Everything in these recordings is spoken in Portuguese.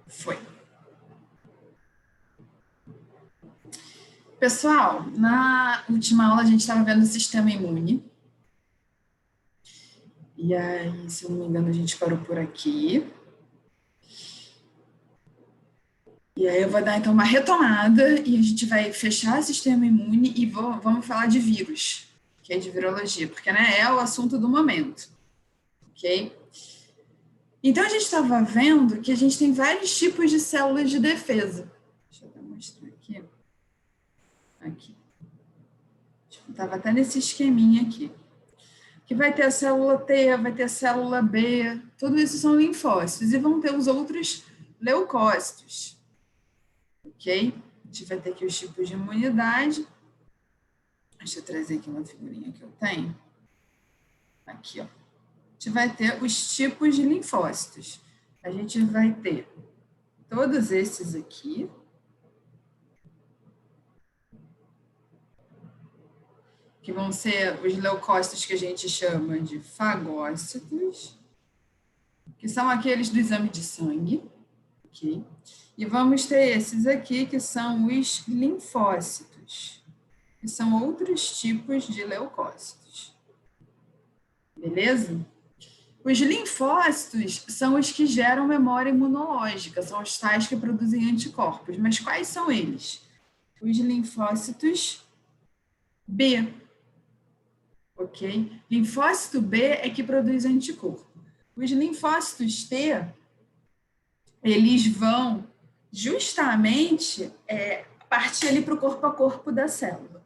Foi. Pessoal, na última aula a gente estava vendo o sistema imune. E aí, se eu não me engano, a gente parou por aqui. E aí eu vou dar então uma retomada e a gente vai fechar o sistema imune e vamos falar de vírus, que é de virologia, porque né, é o assunto do momento, ok? Então a gente estava vendo que a gente tem vários tipos de células de defesa. Deixa eu mostrar aqui. Aqui. Estava até nesse esqueminha aqui. Que vai ter a célula T, vai ter a célula B, tudo isso são linfócitos, e vão ter os outros leucócitos, ok? A gente vai ter aqui os tipos de imunidade. Deixa eu trazer aqui uma figurinha que eu tenho. Aqui, ó. A gente vai ter os tipos de linfócitos. A gente vai ter todos esses aqui. Que vão ser os leucócitos que a gente chama de fagócitos, que são aqueles do exame de sangue, ok? E vamos ter esses aqui, que são os linfócitos, que são outros tipos de leucócitos. Beleza? Os linfócitos são os que geram memória imunológica, são os tais que produzem anticorpos. Mas quais são eles? Os linfócitos B. Ok? Linfócito B é que produz anticorpo. Os linfócitos T, eles vão justamente partir ali para o corpo a corpo da célula.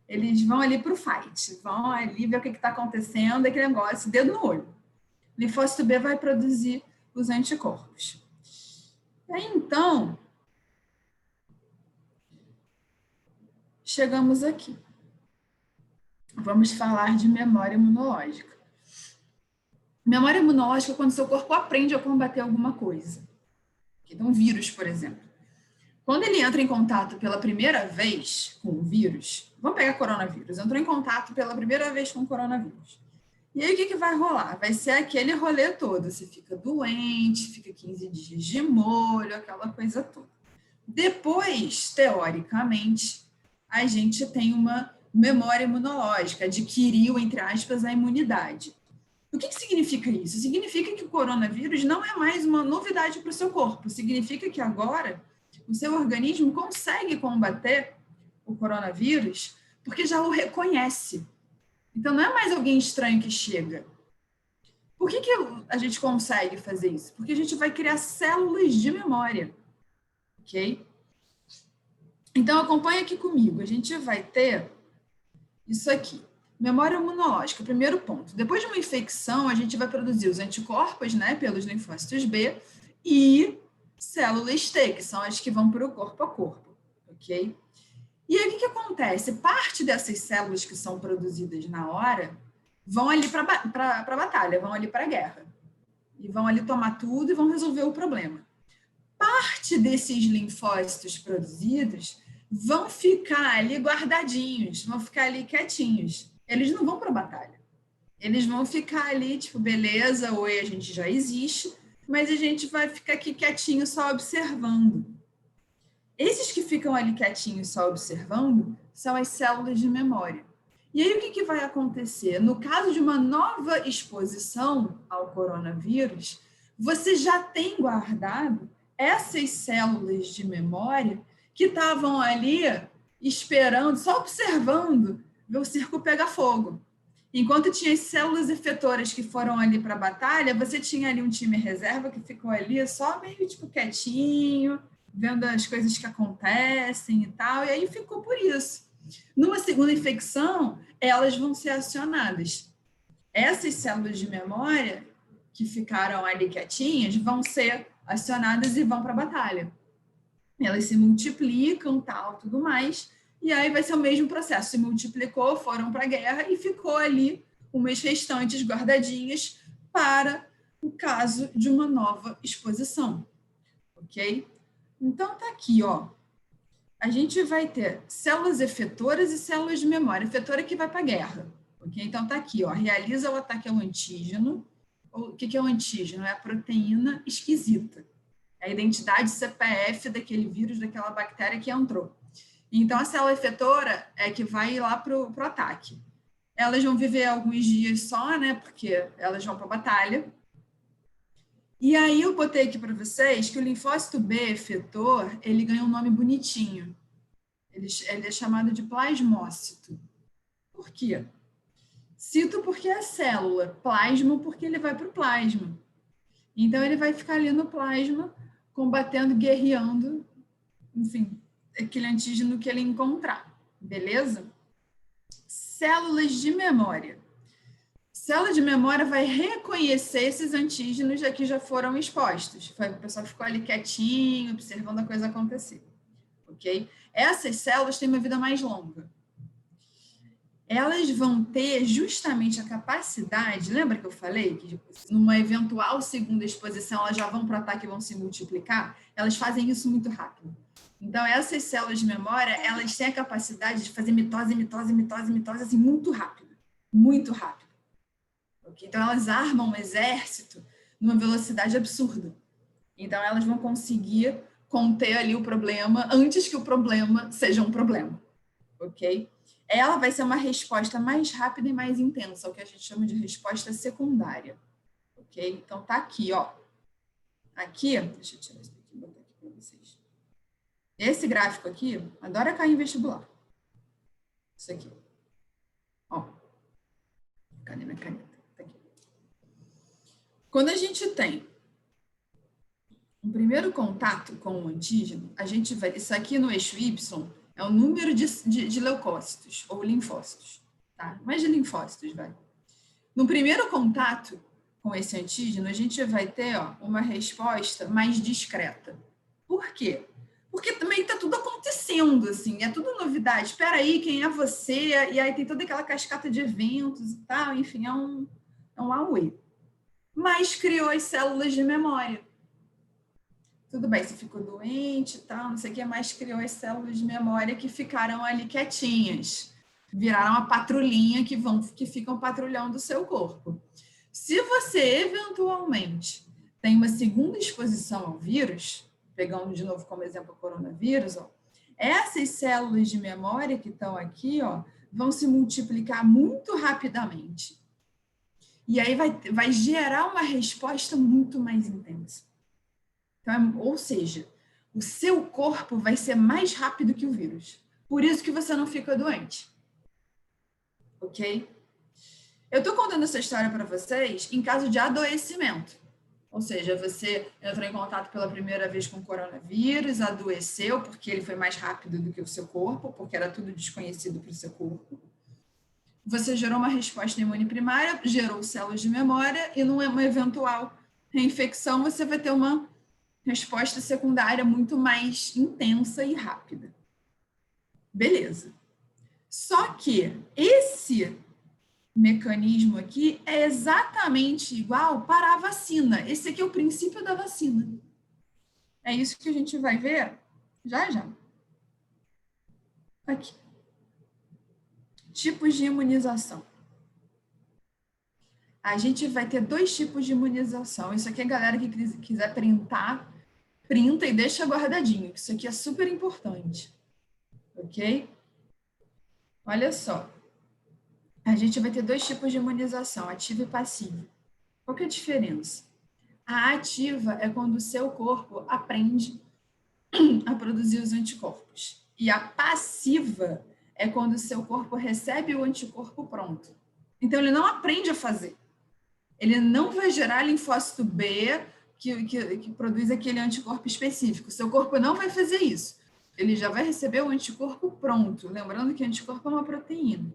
Eles vão ali para o fight, vão ali ver o que está acontecendo, aquele negócio, dedo no olho. Linfócito B vai produzir os anticorpos. E aí, então, chegamos aqui. Vamos falar de memória imunológica. Memória imunológica é quando seu corpo aprende a combater alguma coisa. Então, um vírus, por exemplo. Quando ele entra em contato pela primeira vez com o vírus, vamos pegar coronavírus, entrou em contato pela primeira vez com o coronavírus. E aí, o que vai rolar? Vai ser aquele rolê todo. Você fica doente, fica 15 dias de molho, aquela coisa toda. Depois, teoricamente, a gente tem uma memória imunológica, adquiriu, entre aspas, a imunidade. O que significa isso? Significa que o coronavírus não é mais uma novidade para o seu corpo. Significa que agora o seu organismo consegue combater o coronavírus porque já o reconhece. Então, não é mais alguém estranho que chega. Por que a gente consegue fazer isso? Porque a gente vai criar células de memória. Ok? Então, acompanha aqui comigo. A gente vai ter isso aqui. Memória imunológica, primeiro ponto. Depois de uma infecção, a gente vai produzir os anticorpos, né, pelos linfócitos B, e células T, que são as que vão para o corpo a corpo, ok? E aí, o que acontece? Parte dessas células que são produzidas na hora vão ali para a batalha, vão ali para a guerra. E vão ali tomar tudo e vão resolver o problema. Parte desses linfócitos produzidos vão ficar ali guardadinhos, vão ficar ali quietinhos. Eles não vão para a batalha. Eles vão ficar ali, tipo, beleza, oi, a gente já existe, mas a gente vai ficar aqui quietinho só observando. Esses que ficam ali quietinhos só observando são as células de memória. E aí, o que vai acontecer? No caso de uma nova exposição ao coronavírus, você já tem guardado essas células de memória que estavam ali esperando, só observando ver o circo pegar fogo. Enquanto tinha as células efetoras que foram ali para a batalha, você tinha ali um time reserva que ficou ali só meio tipo quietinho, vendo as coisas que acontecem e tal, e aí ficou por isso. Numa segunda infecção, elas vão ser acionadas. Essas células de memória que ficaram ali quietinhas vão ser acionadas e vão para a batalha. Elas se multiplicam, tal, tudo mais, e aí vai ser o mesmo processo. Se multiplicou, foram para a guerra e ficou ali umas restantes guardadinhas para o caso de uma nova exposição. Ok? Então, tá aqui, ó. A gente vai ter células efetoras e células de memória. Efetora que vai para a guerra. Ok? Então, tá aqui, ó. Realiza o ataque ao antígeno. O que é o antígeno? É a proteína esquisita. É a identidade CPF daquele vírus, daquela bactéria que entrou. Então, a célula efetora é que vai lá para o ataque. Elas vão viver alguns dias só, né? Porque elas vão para a batalha. E aí eu botei aqui para vocês que o linfócito B efetor, ele ganha um nome bonitinho. Ele é chamado de plasmócito. Por quê? Cito porque é célula, plasma porque ele vai para o plasma. Então, ele vai ficar ali no plasma, combatendo, guerreando, enfim, aquele antígeno que ele encontrar, beleza? Células de memória. Célula de memória vai reconhecer esses antígenos que já foram expostos. O pessoal ficou ali quietinho, observando a coisa acontecer, ok? Essas células têm uma vida mais longa. Elas vão ter justamente a capacidade, lembra que eu falei que numa eventual segunda exposição elas já vão para o ataque e vão se multiplicar? Elas fazem isso muito rápido. Então, essas células de memória, elas têm a capacidade de fazer mitose, assim, muito rápido. Muito rápido. Okay? Então, elas armam um exército numa velocidade absurda. Então, elas vão conseguir conter ali o problema antes que o problema seja um problema. Ok? Ela vai ser uma resposta mais rápida e mais intensa, o que a gente chama de resposta secundária. Ok? Então, tá aqui, ó. Aqui, deixa eu tirar isso aqui e botar aqui para vocês. Esse gráfico aqui, adora cair em vestibular. Isso aqui. Ó. Cadê minha caneta? Tá aqui. Quando a gente tem um primeiro contato com o antígeno, a gente vai... Isso aqui no eixo Y é o número de leucócitos ou linfócitos, tá? Mais de linfócitos, vai. No primeiro contato com esse antígeno, a gente vai ter uma resposta mais discreta. Por quê? Porque também está tudo acontecendo, assim, é tudo novidade. Espera aí, quem é você? E aí tem toda aquela cascata de eventos e tal, enfim, é um auê. Mas criou as células de memória. Tudo bem, você ficou doente e tal, não sei o que, mas criou as células de memória que ficaram ali quietinhas. Viraram uma patrulhinha que ficam patrulhando o seu corpo. Se você, eventualmente, tem uma segunda exposição ao vírus, pegando de novo como exemplo o coronavírus, essas células de memória que estão aqui, vão se multiplicar muito rapidamente. E aí vai gerar uma resposta muito mais intensa. Então, ou seja, o seu corpo vai ser mais rápido que o vírus. Por isso que você não fica doente. Ok? Eu estou contando essa história para vocês em caso de adoecimento. Ou seja, você entrou em contato pela primeira vez com o coronavírus, adoeceu porque ele foi mais rápido do que o seu corpo, porque era tudo desconhecido para o seu corpo. Você gerou uma resposta imune primária, gerou células de memória, e numa eventual reinfecção, você vai ter uma resposta secundária muito mais intensa e rápida. Beleza. Só que esse mecanismo aqui é exatamente igual para a vacina. Esse aqui é o princípio da vacina. É isso que a gente vai ver já já. Aqui. Tipos de imunização. A gente vai ter 2 tipos de imunização. Isso aqui, a galera que quiser printar, printa e deixa guardadinho. Isso aqui é super importante. Ok? Olha só. A gente vai ter 2 tipos de imunização, ativa e passiva. Qual que é a diferença? A ativa é quando o seu corpo aprende a produzir os anticorpos. E a passiva é quando o seu corpo recebe o anticorpo pronto. Então, ele não aprende a fazer. Ele não vai gerar linfócito B que produz aquele anticorpo específico. O seu corpo não vai fazer isso. Ele já vai receber o anticorpo pronto. Lembrando que anticorpo é uma proteína.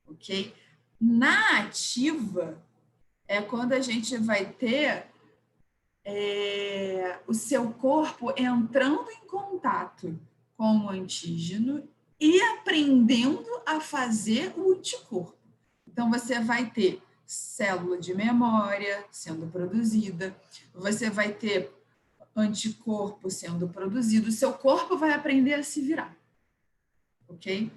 Ok? Na ativa, é quando a gente vai ter o seu corpo entrando em contato com o antígeno e aprendendo a fazer o anticorpo. Então, você vai ter célula de memória sendo produzida, você vai ter anticorpo sendo produzido, o seu corpo vai aprender a se virar. Ok?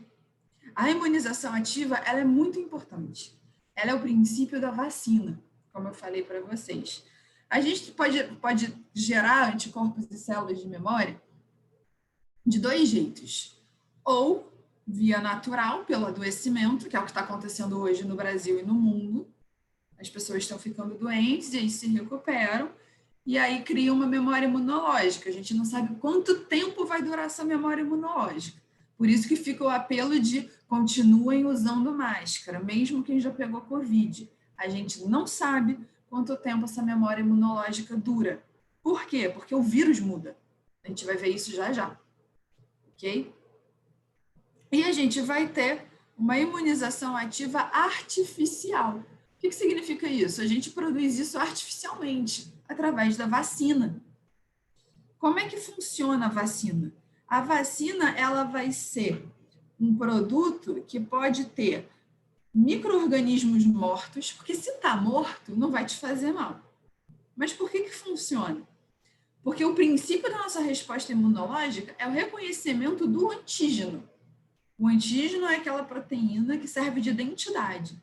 A imunização ativa, ela é muito importante. Ela é o princípio da vacina, como eu falei para vocês. A gente pode gerar anticorpos e células de memória de dois jeitos. Ou via natural, pelo adoecimento, que é o que está acontecendo hoje no Brasil e no mundo. As pessoas estão ficando doentes e aí se recuperam. E aí cria uma memória imunológica. A gente não sabe quanto tempo vai durar essa memória imunológica. Por isso que fica o apelo de continuem usando máscara, mesmo quem já pegou Covid. A gente não sabe quanto tempo essa memória imunológica dura. Por quê? Porque o vírus muda. A gente vai ver isso já já. Ok? E a gente vai ter uma imunização ativa artificial. O que significa isso? A gente produz isso artificialmente, através da vacina. Como é que funciona a vacina? A vacina, ela vai ser um produto que pode ter micro-organismos mortos, porque se está morto, não vai te fazer mal. Mas por que funciona? Porque o princípio da nossa resposta imunológica é o reconhecimento do antígeno. O antígeno é aquela proteína que serve de identidade.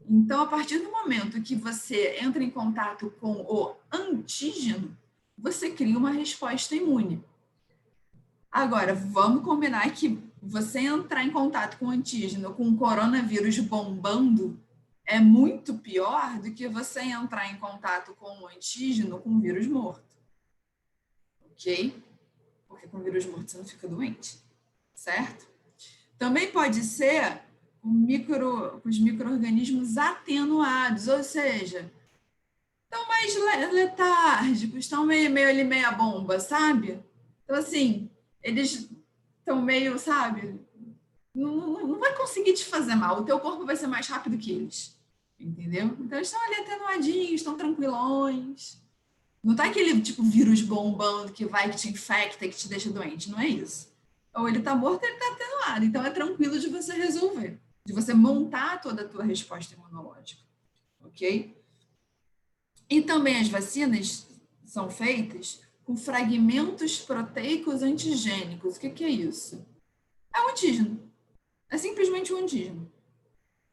Então, a partir do momento que você entra em contato com o antígeno, você cria uma resposta imune. Agora, vamos combinar que você entrar em contato com o antígeno, com o coronavírus bombando, é muito pior do que você entrar em contato com o antígeno com o vírus morto. Ok? Porque com o vírus morto você não fica doente, certo? Também pode ser com os micro-organismos atenuados, ou seja, estão mais letárgicos, estão meio ali, meia bomba, sabe? Então, assim, eles estão meio, sabe? Não vai conseguir te fazer mal, o teu corpo vai ser mais rápido que eles, entendeu? Então, eles estão ali atenuadinhos, estão tranquilões. Não tá aquele tipo vírus bombando que vai, que te infecta, que te deixa doente, não é isso. Ou ele tá morto, ou ele tá atenuado. Então, é tranquilo de você resolver, de você montar toda a tua resposta imunológica, ok? E também as vacinas são feitas com fragmentos proteicos antigênicos. O que é isso? É um antígeno. É simplesmente um antígeno.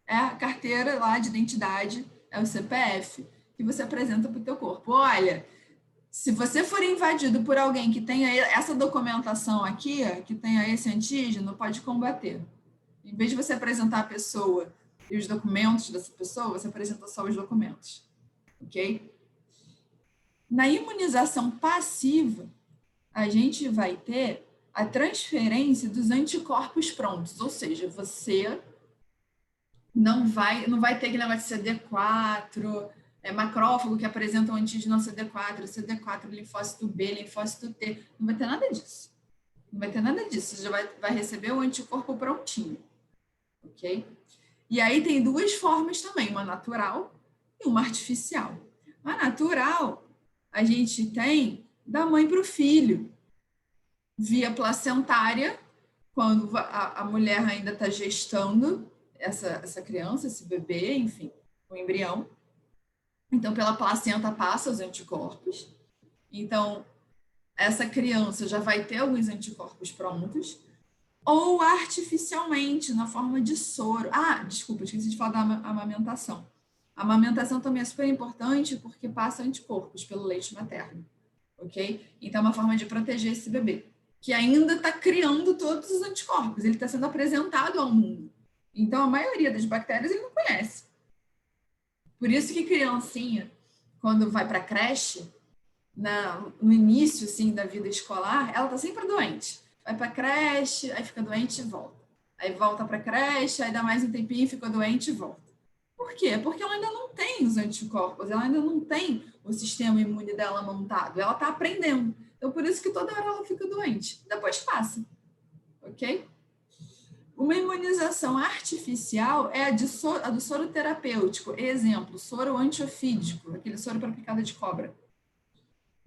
É a carteira lá de identidade, é o CPF, que você apresenta para o teu corpo. Olha, se você for invadido por alguém que tenha essa documentação aqui, que tenha esse antígeno, pode combater. Em vez de você apresentar a pessoa e os documentos dessa pessoa, você apresenta só os documentos. Ok? Na imunização passiva, a gente vai ter a transferência dos anticorpos prontos, ou seja, você não vai ter aquele negócio de CD4, macrófago que apresenta um antígeno CD4, CD4, linfócito B, linfócito T, não vai ter nada disso. Não vai ter nada disso, você já vai receber o anticorpo prontinho, ok? E aí tem duas formas também, uma natural e uma artificial. A natural, a gente tem da mãe para o filho, via placentária, quando a mulher ainda está gestando essa criança, esse bebê, enfim, o embrião. Então, pela placenta passa os anticorpos. Então, essa criança já vai ter alguns anticorpos prontos. Ou artificialmente, na forma de soro. Ah, desculpa, esqueci de falar da amamentação. A amamentação também é super importante porque passa anticorpos pelo leite materno, ok? Então, é uma forma de proteger esse bebê, que ainda está criando todos os anticorpos, ele está sendo apresentado ao mundo. Então, a maioria das bactérias ele não conhece. Por isso que criancinha, quando vai para a creche, no início assim, da vida escolar, ela está sempre doente. Vai para a creche, aí fica doente e volta. Aí volta para a creche, aí dá mais um tempinho, fica doente e volta. Por quê? Porque ela ainda não tem os anticorpos, ela ainda não tem o sistema imune dela montado, ela está aprendendo. Então, por isso que toda hora ela fica doente. Depois passa, ok? Uma imunização artificial é a do soro terapêutico. Exemplo, soro antiofídico, aquele soro para picada de cobra.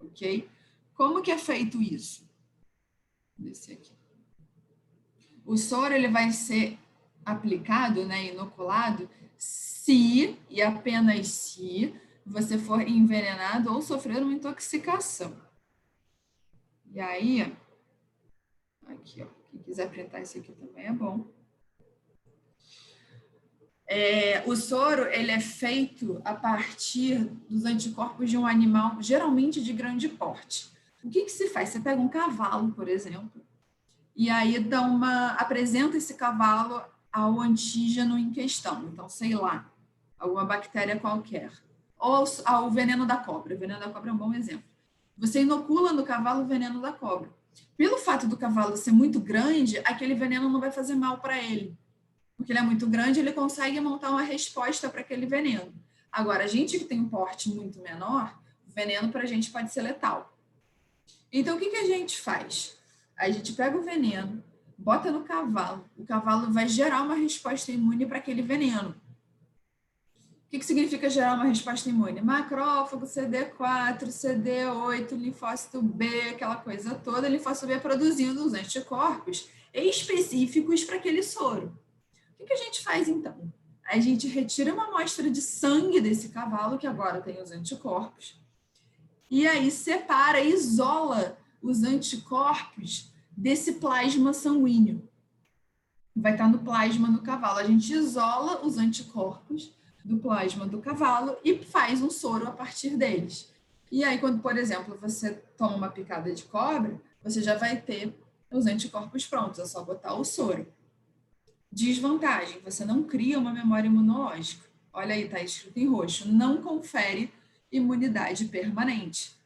Ok? Como que é feito isso? Desse aqui. O soro ele vai ser aplicado, né, inoculado, se e apenas se você for envenenado ou sofrer uma intoxicação. E aí, aqui, ó, quem quiser printar isso aqui também é bom. O soro, ele é feito a partir dos anticorpos de um animal, geralmente de grande porte. O que se faz? Você pega um cavalo, por exemplo, e aí apresenta esse cavalo ao antígeno em questão. Então, sei lá, alguma bactéria qualquer. Ou ao veneno da cobra. O veneno da cobra é um bom exemplo. Você inocula no cavalo o veneno da cobra. Pelo fato do cavalo ser muito grande, aquele veneno não vai fazer mal para ele. Porque ele é muito grande, ele consegue montar uma resposta para aquele veneno. Agora, a gente que tem um porte muito menor, o veneno para a gente pode ser letal. Então, o que a gente faz? A gente pega o veneno, bota no cavalo, o cavalo vai gerar uma resposta imune para aquele veneno. O que significa gerar uma resposta imune? Macrófago, CD4, CD8, linfócito B, aquela coisa toda, linfócito B produzindo os anticorpos específicos para aquele soro. O que a gente faz, então? A gente retira uma amostra de sangue desse cavalo, que agora tem os anticorpos, e aí separa, isola os anticorpos desse plasma sanguíneo. Vai estar no plasma do cavalo. A gente isola os anticorpos do plasma do cavalo e faz um soro a partir deles. E aí, quando, por exemplo, você toma uma picada de cobra, você já vai ter os anticorpos prontos, é só botar o soro. Desvantagem, você não cria uma memória imunológica. Olha aí, está escrito em roxo, não confere imunidade permanente,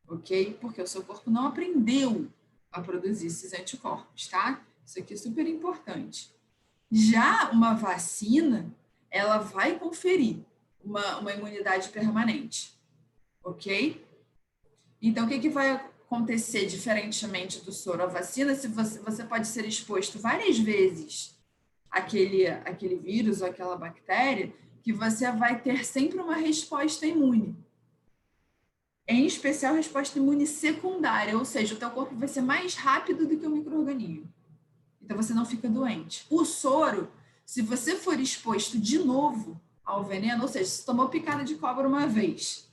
ok? Porque o seu corpo não aprendeu a produzir esses anticorpos, tá? Isso aqui é super importante. Já uma vacina, ela vai conferir uma imunidade permanente, ok? Então, o que vai acontecer diferentemente do soro à vacina? Se você pode ser exposto várias vezes àquele vírus ou aquela bactéria, que você vai ter sempre uma resposta imune. Em especial, resposta imune secundária, ou seja, o teu corpo vai ser mais rápido do que o micro-organismo. Então, você não fica doente. O soro, se você for exposto de novo ao veneno, ou seja, se tomou picada de cobra uma vez,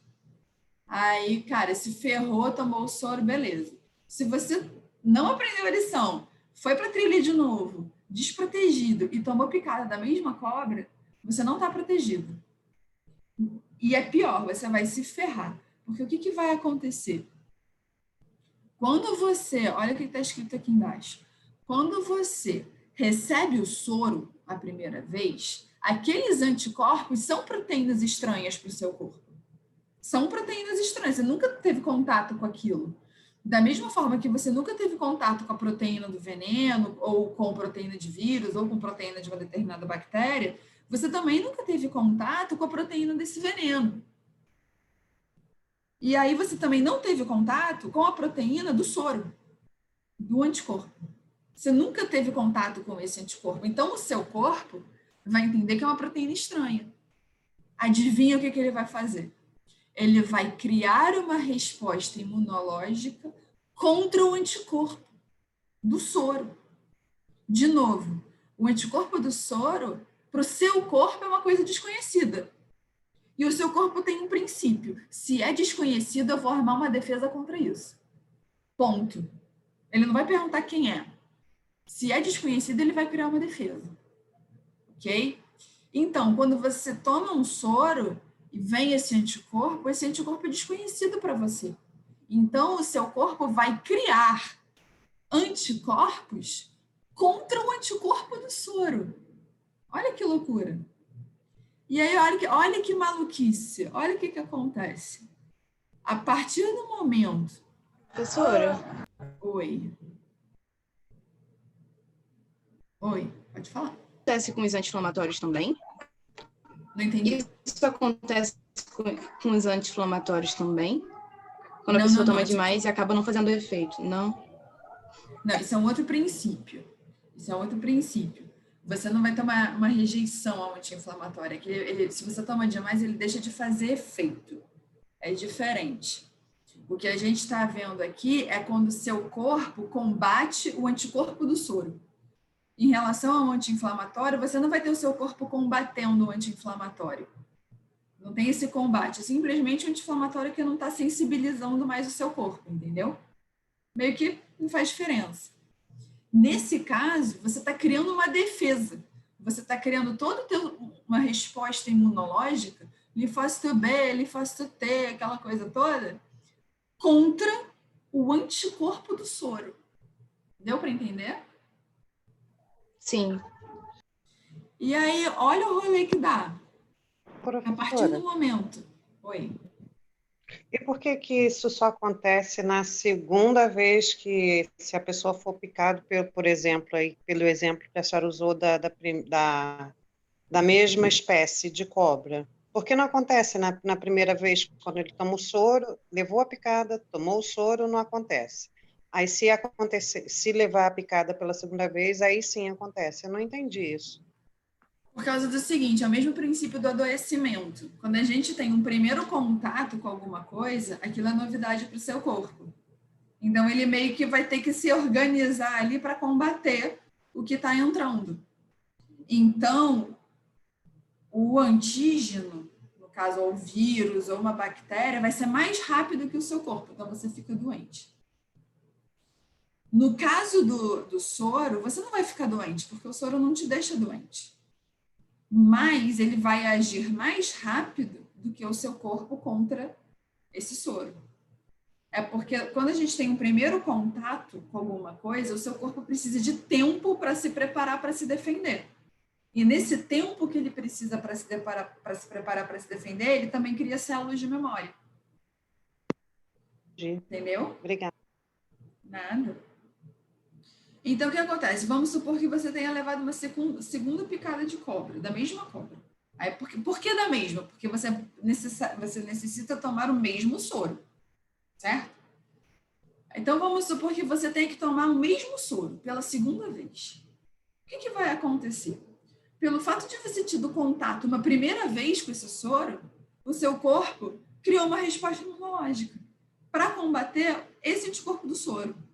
aí, cara, se ferrou, tomou o soro, beleza. Se você não aprendeu a lição, foi para a trilha de novo, desprotegido e tomou picada da mesma cobra, você não está protegido. E é pior, você vai se ferrar. Porque o que vai acontecer? Quando você, olha o que está escrito aqui embaixo, quando você recebe o soro a primeira vez, aqueles anticorpos são proteínas estranhas para o seu corpo. São proteínas estranhas, você nunca teve contato com aquilo. Da mesma forma que você nunca teve contato com a proteína do veneno, ou com proteína de vírus, ou com proteína de uma determinada bactéria, você também nunca teve contato com a proteína desse veneno. E aí você também não teve contato com a proteína do soro, do anticorpo. Você nunca teve contato com esse anticorpo. Então, o seu corpo vai entender que é uma proteína estranha. Adivinha o que ele vai fazer? Ele vai criar uma resposta imunológica contra o anticorpo do soro. De novo, o anticorpo do soro, para o seu corpo, é uma coisa desconhecida. E o seu corpo tem um princípio. Se é desconhecido, eu vou armar uma defesa contra isso. Ponto. Ele não vai perguntar quem é. Se é desconhecido, ele vai criar uma defesa. Ok? Então, quando você toma um soro e vem esse anticorpo é desconhecido para você. Então, o seu corpo vai criar anticorpos contra o anticorpo do soro. Olha que loucura. E aí, olha que maluquice. Olha o que acontece. A partir do momento... Professora? Oi. Oi, pode falar. Acontece com os anti-inflamatórios também? Não entendi. Isso acontece com os anti-inflamatórios também? Quando a pessoa toma demais e acaba não fazendo efeito, não? Não, isso é um outro princípio. Isso é outro princípio. Você não vai tomar uma rejeição ao anti-inflamatório. Se você toma demais, ele deixa de fazer efeito. É diferente. O que a gente está vendo aqui é quando o seu corpo combate o anticorpo do soro. Em relação ao anti-inflamatório, você não vai ter o seu corpo combatendo o anti-inflamatório. Não tem esse combate. É simplesmente o anti-inflamatório que não está sensibilizando mais o seu corpo, entendeu? Meio que não faz diferença. Nesse caso, você está criando uma defesa. você está criando toda uma resposta imunológica, linfócito B, linfócito T, aquela coisa toda, contra o anticorpo do soro. Deu para entender? Sim. E aí, olha o rolê que dá. A partir do Professora, momento... Oi. e por que que isso só acontece na segunda vez que, se a pessoa for picada, por exemplo, aí, pelo exemplo que a senhora usou da mesma espécie de cobra? Por que não acontece na primeira vez, quando ele toma o soro, levou a picada, tomou o soro, não acontece? Aí, se levar a picada pela segunda vez, aí sim acontece. Eu não entendi isso. Por causa do seguinte, é o mesmo princípio do adoecimento. Quando a gente tem um primeiro contato com alguma coisa, aquilo é novidade para o seu corpo. Então, ele meio que vai ter que se organizar ali para combater o que está entrando. Então, o antígeno, no caso, ou o vírus ou uma bactéria, vai ser mais rápido que o seu corpo. Então, você fica doente. No caso do soro, você não vai ficar doente, porque o soro não te deixa doente. Mas ele vai agir mais rápido do que o seu corpo contra esse soro. É porque quando a gente tem um primeiro contato com alguma coisa, o seu corpo precisa de tempo para se preparar para se defender. E nesse tempo que ele precisa para se preparar para se defender, ele também cria células de memória. Entendeu? Obrigada. Nada. Então, o que acontece? Vamos supor que você tenha levado uma segunda picada de cobra, da mesma cobra. Aí, por que da mesma? Porque você necessita tomar o mesmo soro, certo? Então, vamos supor que você tenha que tomar o mesmo soro pela segunda vez. O que vai acontecer? Pelo fato de você ter tido contato uma primeira vez com esse soro, o seu corpo criou uma resposta imunológica para combater esse anticorpo do soro.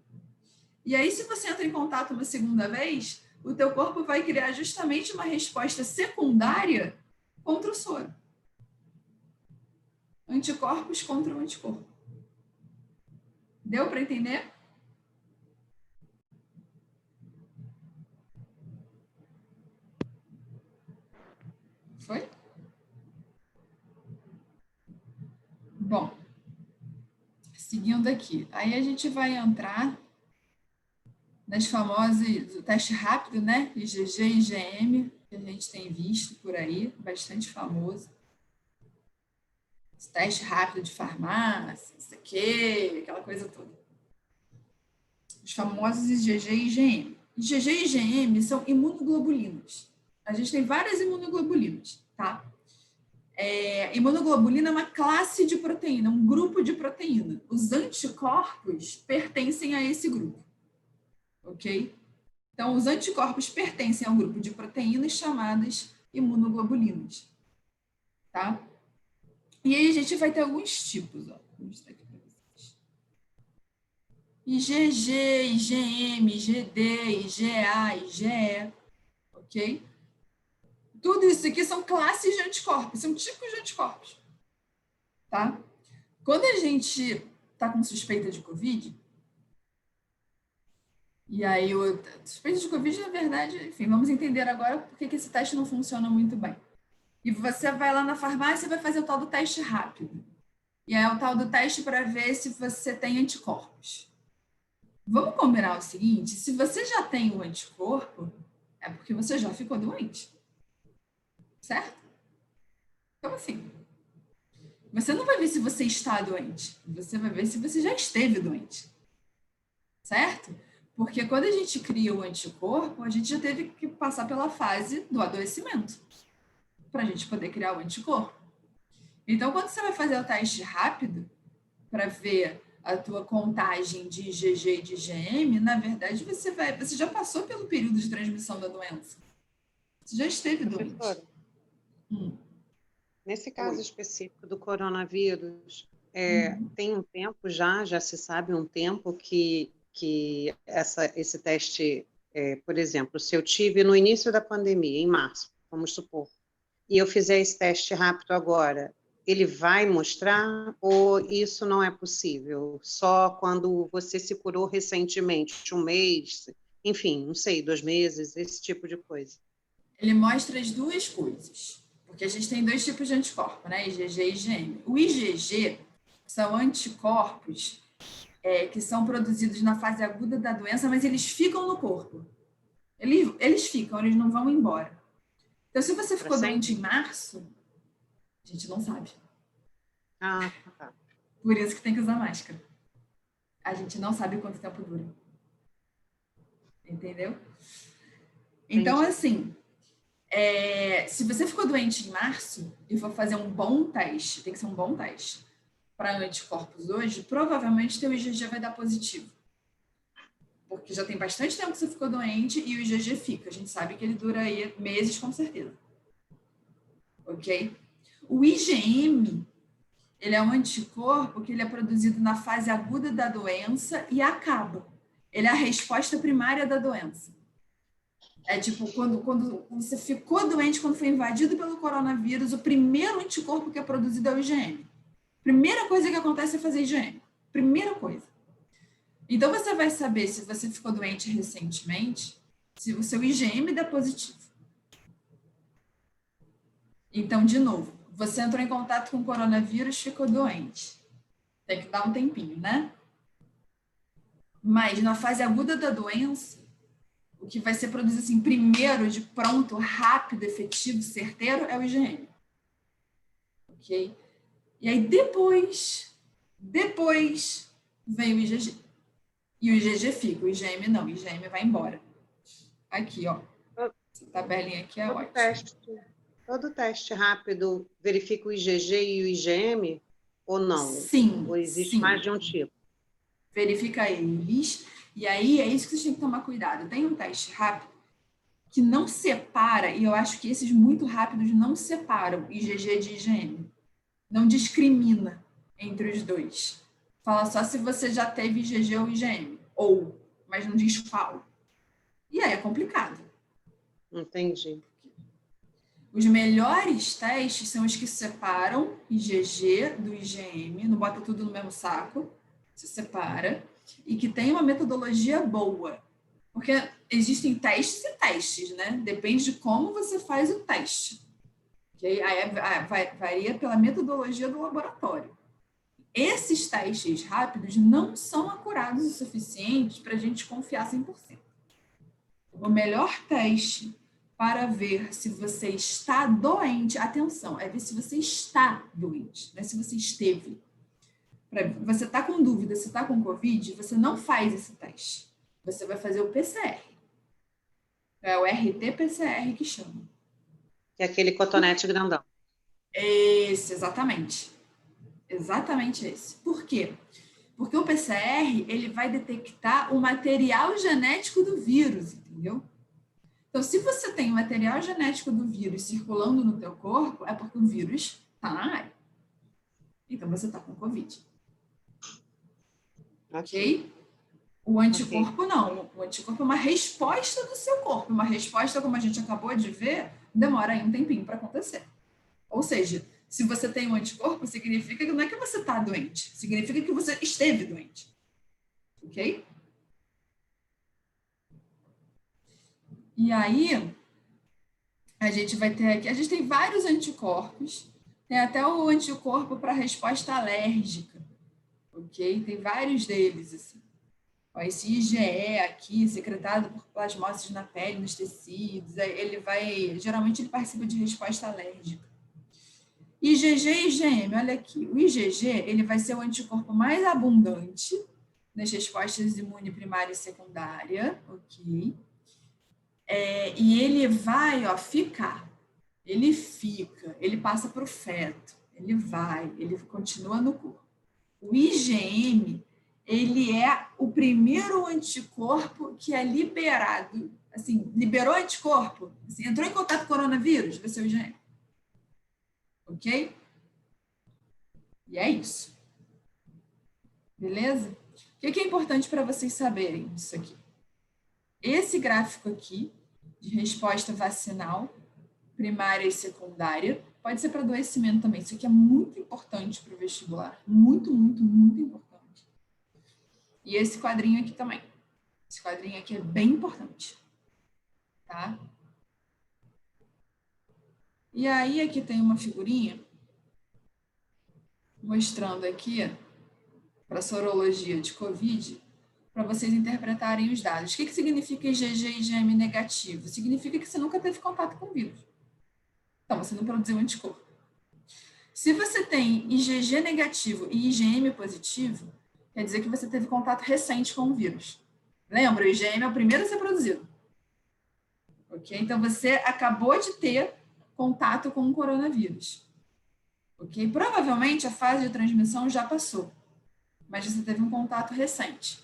E aí, se você entra em contato uma segunda vez, o teu corpo vai criar justamente uma resposta secundária contra o soro. Anticorpos contra o anticorpo. Deu para entender? Foi? Bom, seguindo aqui. Aí a gente vai entrar nas famosas, o teste rápido, né? IgG e IgM, que a gente tem visto por aí, bastante famoso. Esse teste rápido de farmácia, isso aqui, aquela coisa toda. Os famosos IgG e IgM. IgG e IgM são imunoglobulinas. A gente tem várias imunoglobulinas, tá? Imunoglobulina é uma classe de proteína, um grupo de proteína. Os anticorpos pertencem a esse grupo, ok? Então, os anticorpos pertencem a um grupo de proteínas chamadas imunoglobulinas, tá? E aí a gente vai ter alguns tipos, ó. Vou mostrar aqui para vocês. IgG, IgM, IgD, IgA, IgE, ok? Tudo isso aqui são classes de anticorpos, são tipos de anticorpos, tá? Quando a gente está com suspeita de Covid, e aí suspeita de Covid, na verdade, enfim, vamos entender agora por que esse teste não funciona muito bem. E você vai lá na farmácia e vai fazer o tal do teste rápido. E é o tal do teste para ver se você tem anticorpos. Vamos combinar o seguinte, se você já tem o anticorpo, é porque você já ficou doente. Certo? Como assim? Você não vai ver se você está doente, você vai ver se você já esteve doente. Certo? Porque quando a gente cria o anticorpo, a gente já teve que passar pela fase do adoecimento para a gente poder criar o anticorpo. Então, quando você vai fazer o teste rápido para ver a tua contagem de IgG e de IgM, na verdade, você já passou pelo período de transmissão da doença. Você já esteve doente. Nesse caso específico do coronavírus, tem um tempo já se sabe um tempo que esse teste, por exemplo, se eu tive no início da pandemia, em março, vamos supor, e eu fizer esse teste rápido agora, ele vai mostrar ou isso não é possível? Só quando você se curou recentemente, um mês, enfim, não sei, 2 meses, esse tipo de coisa. Ele mostra as duas coisas, porque a gente tem dois tipos de anticorpo, né? IgG e IgM. O IgG são anticorpos que são produzidos na fase aguda da doença, mas eles ficam no corpo. Eles ficam, eles não vão embora. Então, se você ficou doente em março, a gente não sabe. Ah, tá. Por isso que tem que usar máscara. A gente não sabe quanto tempo dura. Entendeu? Então, assim, se você ficou doente em março e for fazer um bom teste, tem que ser um bom teste, para anticorpos hoje, provavelmente teu IgG vai dar positivo. Porque já tem bastante tempo que você ficou doente e o IgG fica. A gente sabe que ele dura aí meses, com certeza. Ok? O IgM, ele é um anticorpo que ele é produzido na fase aguda da doença e acaba. Ele é a resposta primária da doença. É tipo, quando você ficou doente, quando foi invadido pelo coronavírus, o primeiro anticorpo que é produzido é o IgM. Primeira coisa que acontece é fazer IgM. Primeira coisa. Então, você vai saber se você ficou doente recentemente, se o seu IgM dá positivo. Então, de novo, você entrou em contato com o coronavírus, ficou doente. Tem que dar um tempinho, né? Mas na fase aguda da doença, o que vai ser produzido assim, primeiro, de pronto, rápido, efetivo, certeiro, é o IgM. Ok? E aí, depois vem o IgG. E o IgG fica, o IgM não, o IgM vai embora. Aqui, ó. Essa tabelinha aqui é ótima. Todo teste rápido verifica o IgG e o IgM ou não? Sim. Ou existe mais de um tipo? Verifica eles. E aí, é isso que vocês têm que tomar cuidado. Tem um teste rápido que não separa, e eu acho que esses muito rápidos não separam IgG de IgM. Não discrimina entre os dois. Fala só se você já teve IgG ou IgM. Mas não diz qual. E aí é complicado. Entendi. Os melhores testes são os que separam IgG do IgM, não bota tudo no mesmo saco, se separa, e que tem uma metodologia boa. Porque existem testes e testes, né? Depende de como você faz o teste. Okay? Aí varia pela metodologia do laboratório. Esses testes rápidos não são acurados o suficiente para a gente confiar 100%. O melhor teste para ver se você está doente, atenção, é ver se você está doente, não é se você esteve. Você está com dúvida se está com Covid, você não faz esse teste. Você vai fazer o PCR. É o RT-PCR que chama. Que é aquele cotonete grandão. Esse, exatamente. Exatamente esse. Por quê? Porque o PCR, ele vai detectar o material genético do vírus, entendeu? Então, se você tem o material genético do vírus circulando no teu corpo, é porque o vírus está na área. Então, você está com Covid. Ok? O anticorpo não. O anticorpo é uma resposta do seu corpo. Uma resposta, como a gente acabou de ver, demora aí um tempinho para acontecer. Ou seja, se você tem um anticorpo, significa que não é que você está doente. Significa que você esteve doente. Ok? E aí, a gente vai ter aqui, a gente tem vários anticorpos, tem até o anticorpo para resposta alérgica, ok? Tem vários deles, assim. Ó, esse IgE aqui, secretado por plasmócitos na pele, nos tecidos, geralmente ele participa de resposta alérgica. IgG e IgM, olha aqui, o IgG, ele vai ser o anticorpo mais abundante nas respostas imune primária e secundária, ok? E ele vai, ficar. Ele fica, ele passa para o feto, ele continua no corpo. O IgM, ele é o primeiro anticorpo que é liberado, assim, liberou anticorpo, assim, entrou em contato com o coronavírus, vai ser o IgM. Ok? E é isso. Beleza? O que é importante para vocês saberem disso aqui? Esse gráfico aqui, de resposta vacinal, primária e secundária, pode ser para adoecimento também. Isso aqui é muito importante para o vestibular. Muito, muito, muito importante. E esse quadrinho aqui também. Esse quadrinho aqui é bem importante. Tá? E aí, aqui tem uma figurinha mostrando aqui para a sorologia de COVID, para vocês interpretarem os dados. O que significa IgG e IgM negativo? Significa que você nunca teve contato com o vírus. Então, você não produziu anticorpo. Se você tem IgG negativo e IgM positivo, quer dizer que você teve contato recente com o vírus. Lembra, o IgM é o primeiro a ser produzido. Ok? Então, você acabou de ter contato com o coronavírus. Ok? Provavelmente, a fase de transmissão já passou, mas você teve um contato recente.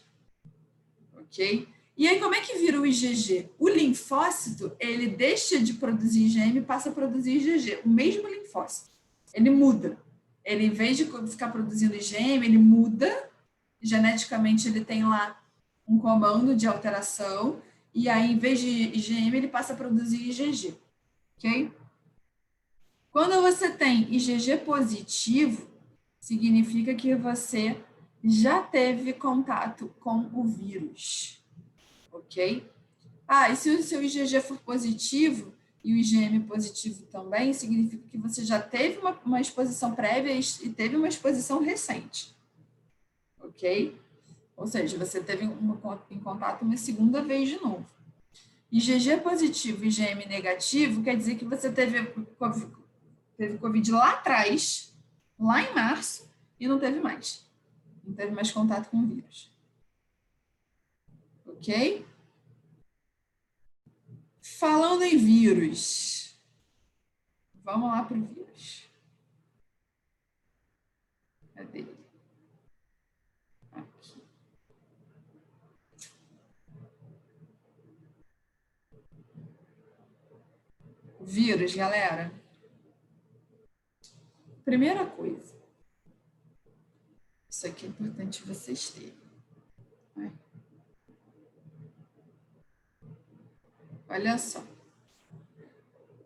Ok? E aí, como é que vira o IgG? O linfócito, ele deixa de produzir IgM e passa a produzir IgG. O mesmo linfócito. Ele muda. Ele, em vez de ficar produzindo IgM, ele muda. Geneticamente, ele tem lá um comando de alteração. E aí, em vez de IgM, ele passa a produzir IgG. Ok? Quando você tem IgG positivo, significa que você já teve contato com o vírus. Ok? E se o seu IgG for positivo e o IgM positivo também, significa que você já teve uma exposição prévia e teve uma exposição recente. Ok? Ou seja, você teve em contato uma segunda vez de novo. IgG positivo e IgM negativo quer dizer que você teve Covid lá atrás, lá em março, e não teve mais. Não teve mais contato com o vírus. Ok? Falando em vírus, vamos lá para o vírus. Cadê ele? Aqui. O vírus, galera. Primeira coisa. Isso aqui é importante vocês terem. Olha só.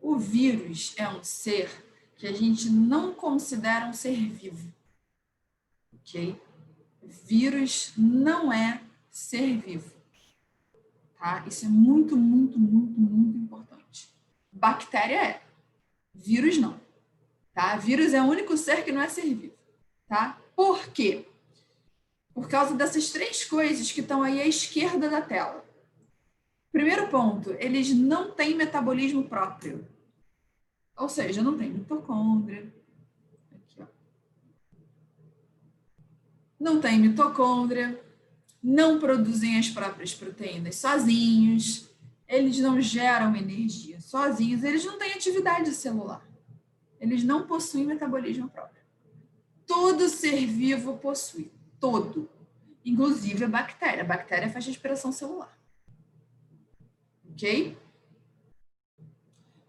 O vírus é um ser que a gente não considera um ser vivo. Ok? Vírus não é ser vivo. Tá? Isso é muito, muito, muito, muito importante. Bactéria é. Vírus não. Tá? Vírus é o único ser que não é ser vivo. Tá? Por quê? Por causa dessas três coisas que estão aí à esquerda da tela. Primeiro ponto, eles não têm metabolismo próprio. Ou seja, não tem mitocôndria. Aqui, ó. Não tem mitocôndria. Não produzem as próprias proteínas sozinhos. Eles não geram energia sozinhos. Eles não têm atividade celular. Eles não possuem metabolismo próprio. Todo ser vivo possui. Todo. Inclusive a bactéria. A bactéria faz respiração celular. Ok?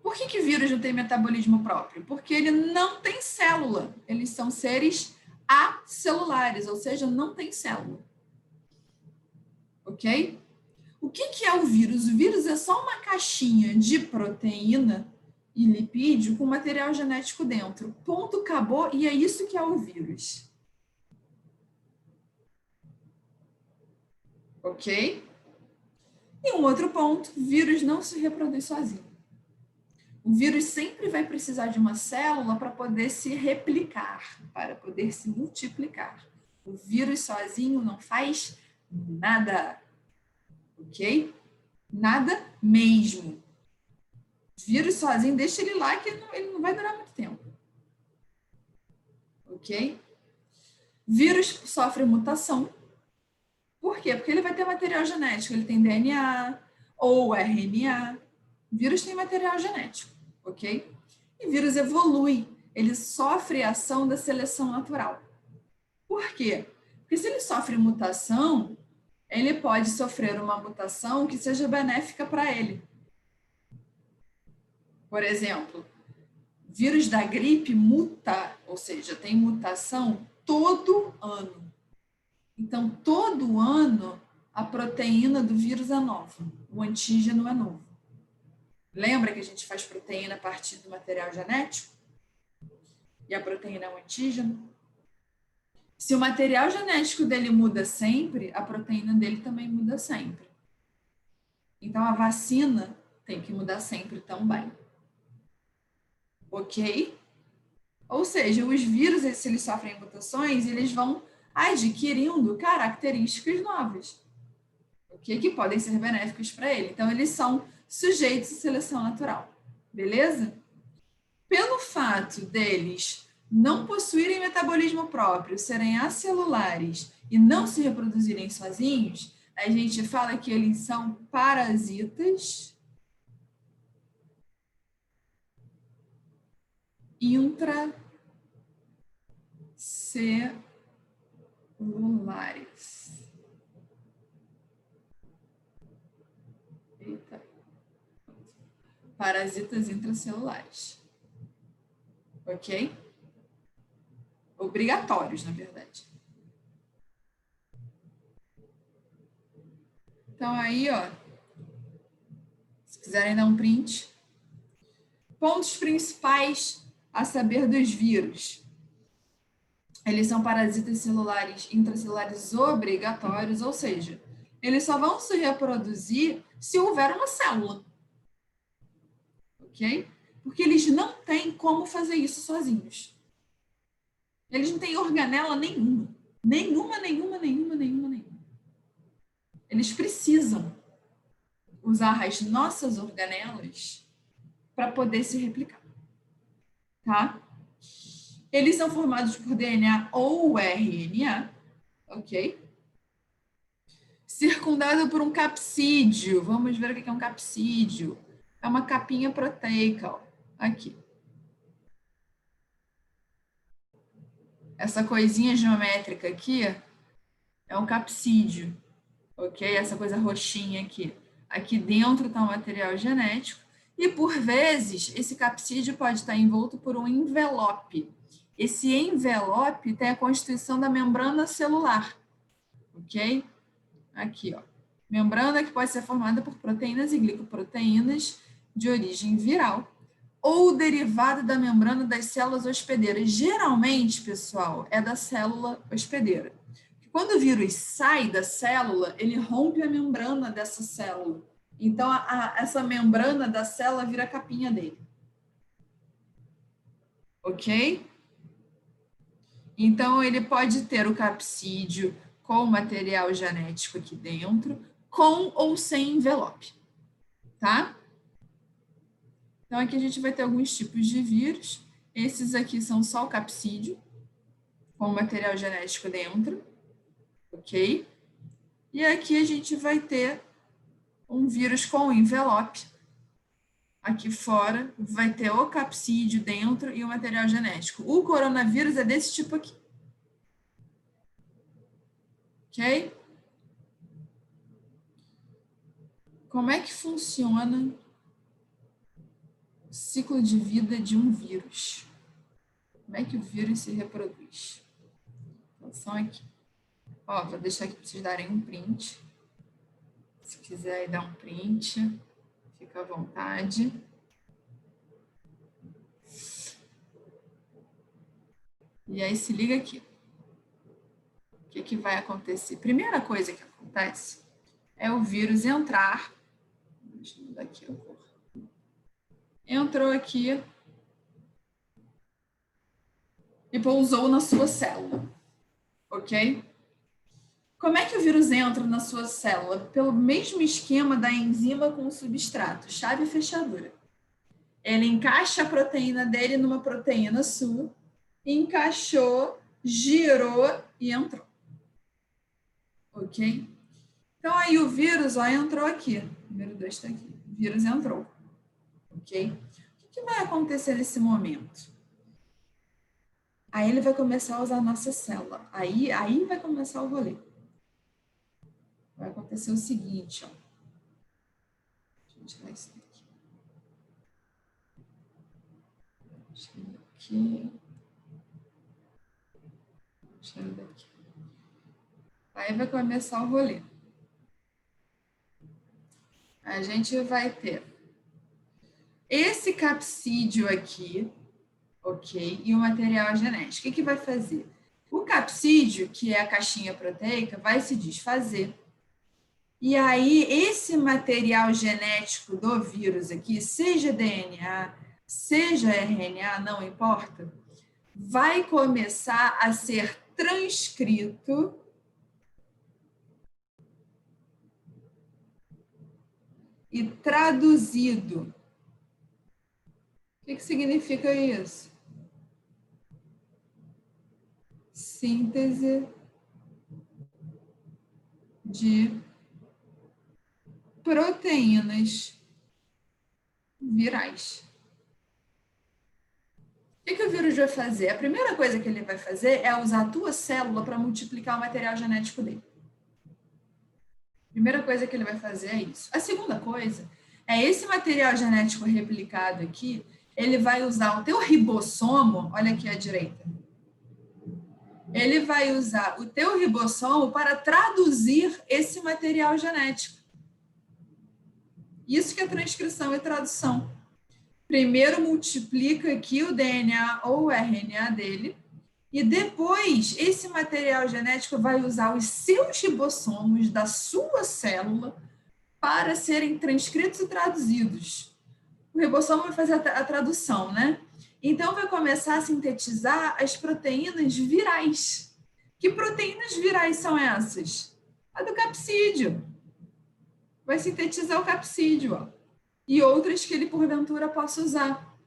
Por que vírus não tem metabolismo próprio? Porque ele não tem célula. Eles são seres acelulares, ou seja, não tem célula. Ok? O que é o vírus? O vírus é só uma caixinha de proteína e lipídio com material genético dentro. Ponto, acabou, e é isso que é o vírus. Ok? E um outro ponto, vírus não se reproduz sozinho. O vírus sempre vai precisar de uma célula para poder se replicar, para poder se multiplicar. O vírus sozinho não faz nada. Ok? Nada mesmo. Vírus sozinho, deixa ele lá que ele não vai durar muito tempo. Ok? Vírus sofre mutação. Por quê? Porque ele vai ter material genético. Ele tem DNA ou RNA. Vírus tem material genético. Ok? E vírus evolui. Ele sofre a ação da seleção natural. Por quê? Porque se ele sofre mutação, ele pode sofrer uma mutação que seja benéfica para ele. Por exemplo, vírus da gripe muta, ou seja, tem mutação todo ano. Então, todo ano, a proteína do vírus é nova, o antígeno é novo. Lembra que a gente faz proteína a partir do material genético? E a proteína é um antígeno? Se o material genético dele muda sempre, a proteína dele também muda sempre. Então, a vacina tem que mudar sempre também. ok? Ou seja, os vírus, se eles sofrem mutações, eles vão adquirindo características novas, ok? Que podem ser benéficas para ele. Então, eles são sujeitos à seleção natural, beleza? Pelo fato deles não possuírem metabolismo próprio, serem acelulares e não se reproduzirem sozinhos, a gente fala que eles são parasitas intracelulares. Eita. Parasitas intracelulares. Ok? Obrigatórios, na verdade. Então, aí, ó, se quiserem dar um print. Pontos principais a saber dos vírus. Eles são parasitas celulares intracelulares obrigatórios, ou seja, eles só vão se reproduzir se houver uma célula. Ok? Porque eles não têm como fazer isso sozinhos. Eles não têm organela nenhuma. Nenhuma. Eles precisam usar as nossas organelas para poder se replicar. Tá? Eles são formados por DNA ou RNA, ok? Circundado por um capsídeo. Vamos ver o que é um capsídeo. É uma capinha proteica, ó. Aqui. Essa coisinha geométrica aqui é um capsídeo, ok? Essa coisa roxinha aqui. Aqui dentro está o material genético e, por vezes, esse capsídeo pode estar envolto por um envelope. Esse envelope tem a constituição da membrana celular, ok? Aqui, ó. Membrana que pode ser formada por proteínas e glicoproteínas de origem viral ou derivada da membrana das células hospedeiras. Geralmente, pessoal, é da célula hospedeira. Quando o vírus sai da célula, ele rompe a membrana dessa célula. Então, essa membrana da célula vira a capinha dele. Ok? Então, ele pode ter o capsídeo com material genético aqui dentro, com ou sem envelope. Tá? Então, aqui a gente vai ter alguns tipos de vírus. Esses aqui são só o capsídeo, com o material genético dentro. Ok? E aqui a gente vai ter um vírus com envelope. Aqui fora vai ter o capsídeo dentro e o material genético. O coronavírus é desse tipo aqui. Ok? Como é que funciona o ciclo de vida de um vírus? Como é que o vírus se reproduz? Atenção aqui. Ó, vou deixar aqui para vocês darem um print. Se quiser dar um print, fica à vontade. E aí se liga aqui. O que vai acontecer? Primeira coisa que acontece é o vírus entrar. Deixa eu mudar aqui a cor. Entrou aqui e pousou na sua célula. Ok? Como é que o vírus entra na sua célula? Pelo mesmo esquema da enzima com o substrato, chave e fechadura. Ele encaixa a proteína dele numa proteína sua, encaixou, girou e entrou. Ok? Então, aí o vírus, ó, entrou aqui. O número 2 está aqui. O vírus entrou. Ok? O que vai acontecer nesse momento? Aí ele vai começar a usar a nossa célula. Aí vai começar o rolê. Vai acontecer o seguinte, ó. Deixa eu tirar isso daqui. Tira daqui. Tira daqui. Aí vai começar o rolê. A gente vai ter esse capsídeo aqui, ok? E o material genético. O que vai fazer? O capsídeo, que é a caixinha proteica, vai se desfazer. E aí, esse material genético do vírus aqui, seja DNA, seja RNA, não importa, vai começar a ser transcrito e traduzido. O que significa isso? Síntese de proteínas virais. O que o vírus vai fazer? A primeira coisa que ele vai fazer é usar a tua célula para multiplicar o material genético dele. A primeira coisa que ele vai fazer é isso. A segunda coisa é esse material genético replicado aqui, ele vai usar o teu ribossomo, olha aqui à direita. Ele vai usar o teu ribossomo para traduzir esse material genético. Isso que é transcrição e tradução. Primeiro multiplica aqui o DNA ou o RNA dele, e depois esse material genético vai usar os seus ribossomos da sua célula para serem transcritos e traduzidos. O ribossomo vai fazer a tradução, né? Então vai começar a sintetizar as proteínas virais. Que proteínas virais são essas? A do capsídeo. Vai sintetizar o capsídeo, ó. E outras que ele, porventura, possa usar.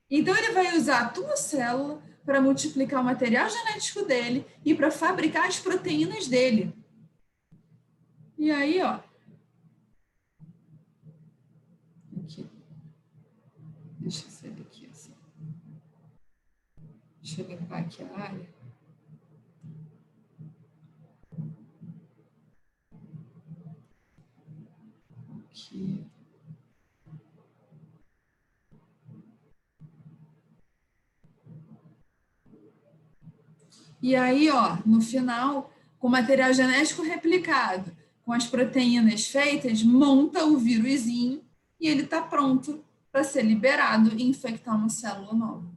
Então, ele vai usar a tua célula para multiplicar o material genético dele e para fabricar as proteínas dele. E aí, ó. Aqui. Deixa eu sair daqui assim. Deixa eu limpar aqui a área. Aqui. E aí, ó, no final, com o material genético replicado, com as proteínas feitas, monta o vírusinho e ele está pronto para ser liberado e infectar uma célula nova.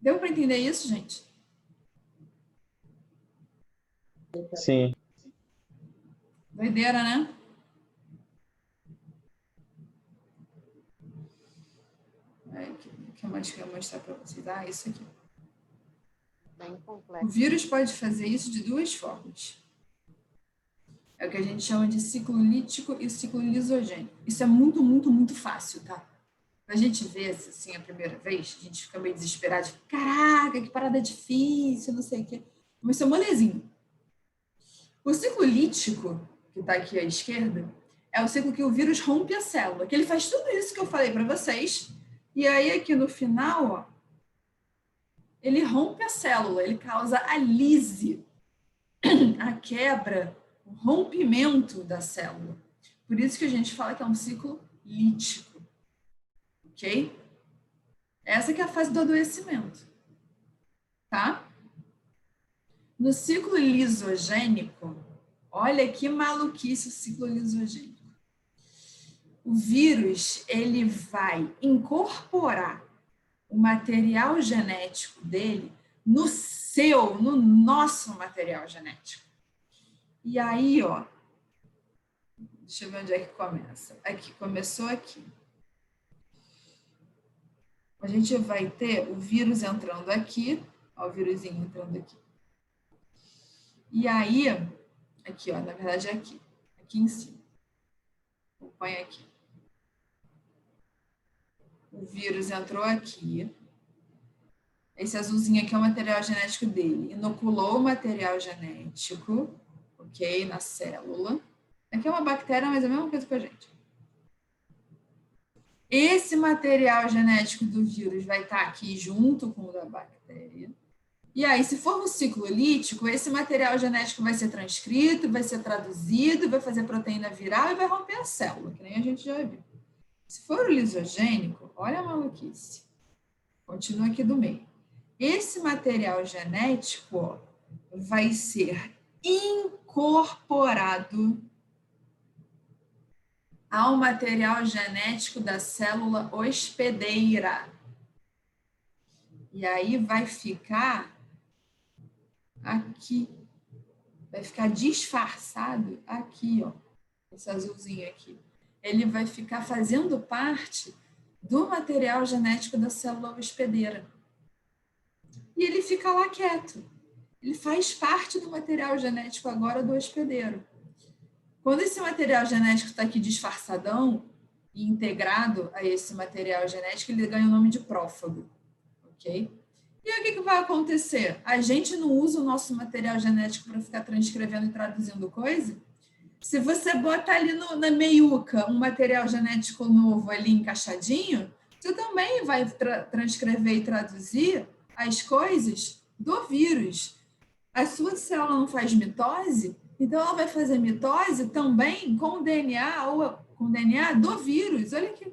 Deu para entender isso, gente? Sim. Doideira, né? O que mais que eu vou mostrar para vocês? Ah, isso aqui. Bem complexo. O vírus pode fazer isso de duas formas. É o que a gente chama de ciclo lítico e ciclo lisogênico. Isso é muito, muito, muito fácil, tá? A gente vê assim a primeira vez, a gente fica meio desesperado, tipo, caraca, que parada difícil, não sei o quê. Mas isso é molezinho. O ciclo lítico, que está aqui à esquerda, é o ciclo que o vírus rompe a célula, que ele faz tudo isso que eu falei para vocês, e aí aqui no final, ó, ele rompe a célula, ele causa a lise, a quebra, o rompimento da célula. Por isso que a gente fala que é um ciclo lítico. Ok? Essa que é a fase do adoecimento. Tá? No ciclo lisogênico, olha que maluquice o ciclo lisogênico. O vírus, ele vai incorporar o material genético dele no nosso material genético. E aí, ó, deixa eu ver onde é que começa. Aqui, começou aqui. A gente vai ter o vírus entrando aqui, ó, o vírusinho entrando aqui. E aí, aqui, ó, na verdade é aqui em cima. Põe aqui. O vírus entrou aqui. Esse azulzinho aqui é o material genético dele. Inoculou o material genético, ok? Na célula. Aqui é uma bactéria, mas é a mesma coisa que a gente. Esse material genético do vírus vai estar aqui junto com o da bactéria. E aí, se for no ciclo lítico, esse material genético vai ser transcrito, vai ser traduzido, vai fazer proteína viral e vai romper a célula, que nem a gente já viu. Se for o lisogênico, olha a maluquice. Continua aqui do meio. Esse material genético, ó, vai ser incorporado ao material genético da célula hospedeira. E aí vai ficar aqui. Vai ficar disfarçado aqui, ó. Esse azulzinho aqui. ele vai ficar fazendo parte do material genético da célula hospedeira. E ele fica lá quieto. Ele faz parte do material genético agora do hospedeiro. Quando esse material genético está aqui disfarçadão e integrado a esse material genético, ele ganha o nome de prófago, ok? E aí o que vai acontecer? A gente não usa o nosso material genético para ficar transcrevendo e traduzindo coisa? Se você botar ali na meiuca um material genético novo ali encaixadinho, você também vai transcrever e traduzir as coisas do vírus. A sua célula não faz mitose, então ela vai fazer mitose também com o DNA ou com o DNA do vírus. Olha aqui.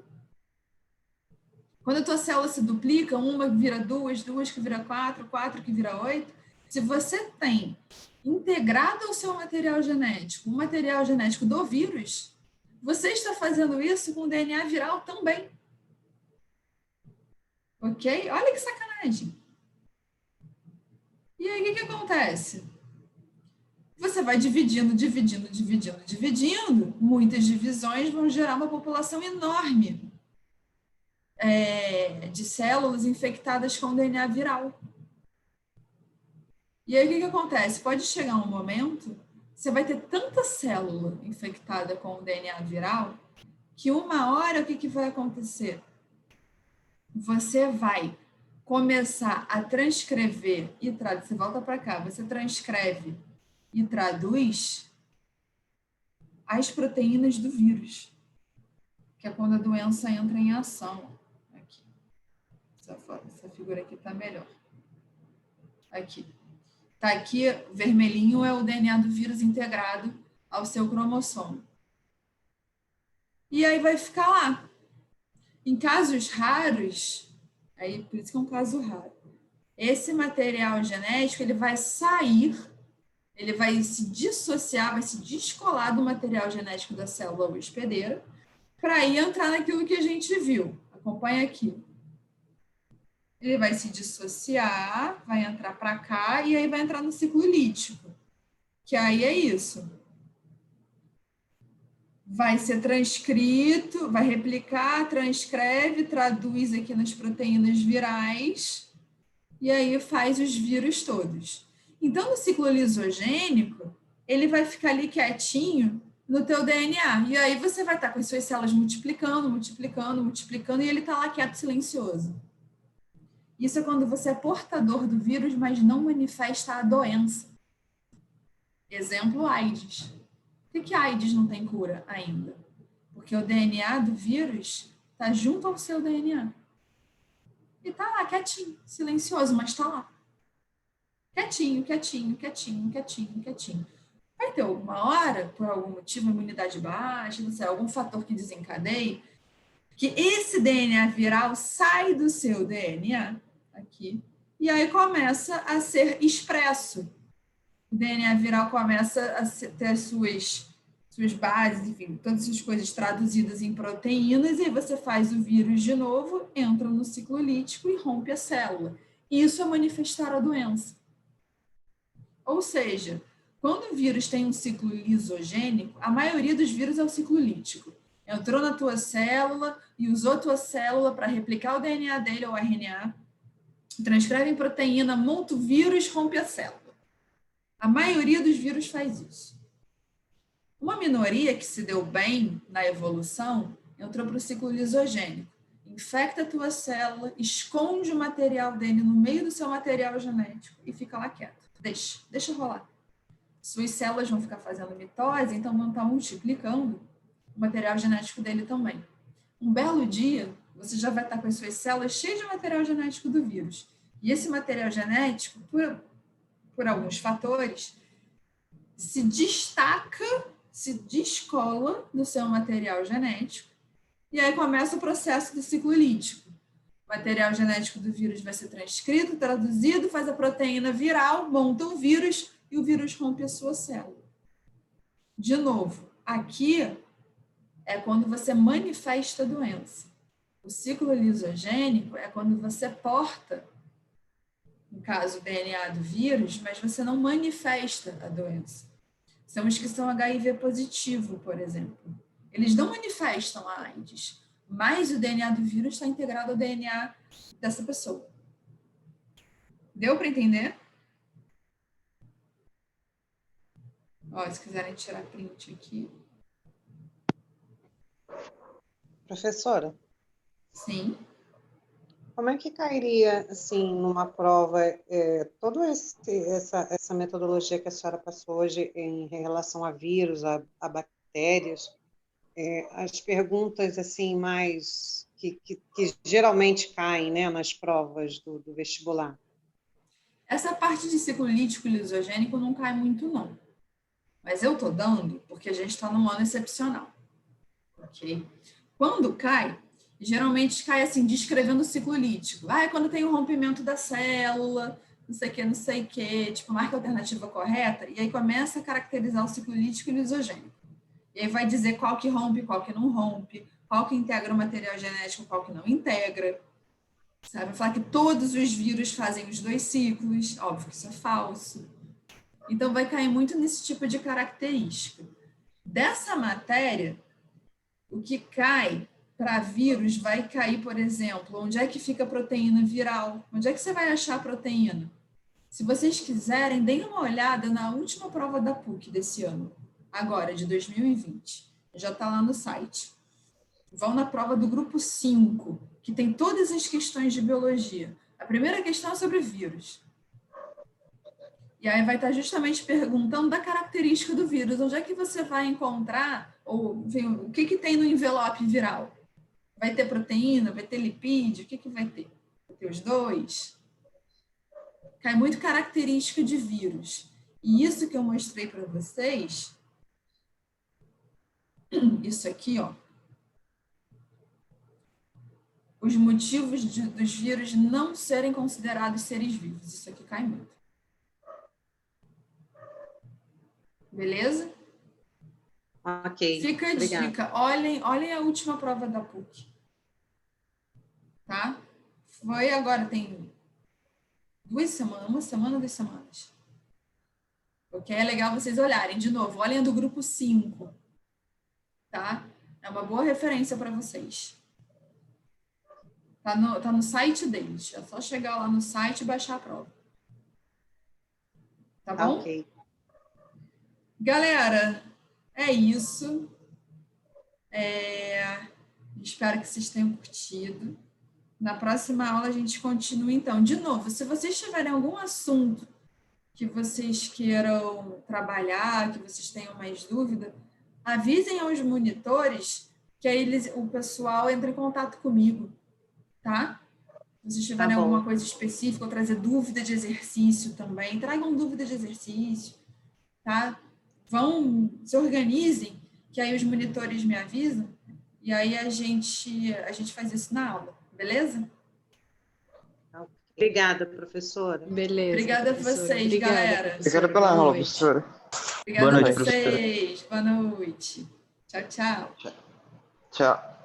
Quando a tua célula se duplica, uma vira duas, duas que vira quatro, quatro que vira 8. Se você tem integrado ao seu material genético um material genético do vírus, você está fazendo isso com o DNA viral também. Ok? Olha que sacanagem. E aí, o que acontece? Você vai dividindo, muitas divisões vão gerar uma população enorme de células infectadas com DNA viral. E aí, o que acontece? Pode chegar um momento, você vai ter tanta célula infectada com o DNA viral, que uma hora, o que vai acontecer? Você vai começar a transcrever e traduzir. Você volta para cá, você transcreve e traduz as proteínas do vírus, que é quando a doença entra em ação. Aqui. Essa figura aqui está melhor. Aqui. Está aqui, vermelhinho é o DNA do vírus integrado ao seu cromossomo. E aí vai ficar lá. Em casos raros, aí por isso que é um caso raro, esse material genético ele vai sair, ele vai se dissociar, vai se descolar do material genético da célula hospedeira para ir entrar naquilo que a gente viu. Acompanha aqui. Ele vai se dissociar, vai entrar para cá e aí vai entrar no ciclo lítico, que aí é isso. Vai ser transcrito, vai replicar, transcreve, traduz aqui nas proteínas virais e aí faz os vírus todos. Então, no ciclo lisogênico, ele vai ficar ali quietinho no teu DNA. E aí você vai estar com as suas células multiplicando e ele está lá quieto, silencioso. Isso é quando você é portador do vírus, mas não manifesta a doença. Exemplo, AIDS. Por que a AIDS não tem cura ainda? Porque o DNA do vírus está junto ao seu DNA. E está lá, quietinho, silencioso, mas está lá. Quietinho. Vai ter alguma hora, por algum motivo, imunidade baixa, não sei, algum fator que desencadeie, que esse DNA viral sai do seu DNA, aqui, e aí começa a ser expresso. O DNA viral começa a ter as suas bases, enfim, todas essas coisas traduzidas em proteínas, e aí você faz o vírus de novo, entra no ciclo lítico e rompe a célula. Isso é manifestar a doença. Ou seja, quando o vírus tem um ciclo lisogênico, a maioria dos vírus é o ciclo lítico. Entrou na tua célula e usou tua célula para replicar o DNA dele, ou RNA, transcreve em proteína, monta o vírus, rompe a célula. A maioria dos vírus faz isso. Uma minoria que se deu bem na evolução entrou para o ciclo lisogênico. Infecta a tua célula, esconde o material dele no meio do seu material genético e fica lá quieto. Deixa rolar. Suas células vão ficar fazendo mitose, então vão estar multiplicando o material genético dele também. Um belo dia, você já vai estar com as suas células cheias de material genético do vírus. E esse material genético, por alguns fatores, se destaca, se descola do seu material genético, e aí começa o processo do ciclo lítico. O material genético do vírus vai ser transcrito, traduzido, faz a proteína viral, monta um vírus e o vírus rompe a sua célula. De novo, aqui é quando você manifesta a doença. O ciclo lisogênico é quando você porta, no caso, o DNA do vírus, mas você não manifesta a doença. São os que são HIV positivo, por exemplo. Eles não manifestam a AIDS, mas o DNA do vírus está integrado ao DNA dessa pessoa. Deu para entender? Ó, se quiserem tirar print aqui. Professora, Sim. como é que cairia, assim, numa prova, toda essa metodologia que a senhora passou hoje em relação a vírus, a bactérias, as perguntas, assim, mais que geralmente caem, né, nas provas do vestibular? Essa parte de ciclo lítico e lisogênico não cai muito, não. Mas eu estou dando porque a gente está num ano excepcional. Ok? Quando cai, geralmente cai assim, descrevendo o ciclo lítico. Ah, é quando tem o rompimento da célula, não sei o que, tipo, marca a alternativa correta, e aí começa a caracterizar o ciclo lítico e lisogênico. E aí vai dizer qual que rompe, qual que não rompe, qual que integra o material genético, qual que não integra. Sabe? Vai falar que todos os vírus fazem os 2 ciclos, óbvio que isso é falso. Então, vai cair muito nesse tipo de característica. Dessa matéria, o que cai para vírus vai cair, por exemplo, onde é que fica a proteína viral? Onde é que você vai achar a proteína? Se vocês quiserem, deem uma olhada na última prova da PUC desse ano, agora, de 2020. Já está lá no site. Vão na prova do grupo 5, que tem todas as questões de biologia. A primeira questão é sobre vírus. E aí vai estar justamente perguntando da característica do vírus. Onde é que você vai encontrar, ou enfim, o que tem no envelope viral? Vai ter proteína? Vai ter lipídio? O que vai ter? Vai ter os 2? Cai muito característica de vírus. E isso que eu mostrei para vocês, isso aqui, ó, os motivos dos vírus não serem considerados seres vivos. Isso aqui cai muito. Beleza? Ok, Fica a obrigada. dica. Olhem a última prova da PUC. Tá? Foi agora, tem 2 semanas, 1 semana, 2 semanas. Ok? É legal vocês olharem. De novo, olhem a do grupo 5. Tá? É uma boa referência para vocês. Tá no site deles. É só chegar lá no site e baixar a prova. Tá bom? Ok. Galera, é isso. Espero que vocês tenham curtido. Na próxima aula a gente continua, então. De novo, se vocês tiverem algum assunto que vocês queiram trabalhar, que vocês tenham mais dúvida, avisem aos monitores que aí o pessoal entra em contato comigo, tá? Se vocês tiverem alguma coisa específica ou trazer dúvida de exercício também, tragam dúvida de exercício, tá? Se organizem, que aí os monitores me avisam, e aí a gente faz isso na aula, beleza? Obrigada, professora. Beleza. Obrigada professora. a vocês, Obrigada, galera. professora. Obrigado pela Boa aula, noite. professora. Obrigada Boa a noite, vocês. Boa noite. Tchau, tchau. Tchau.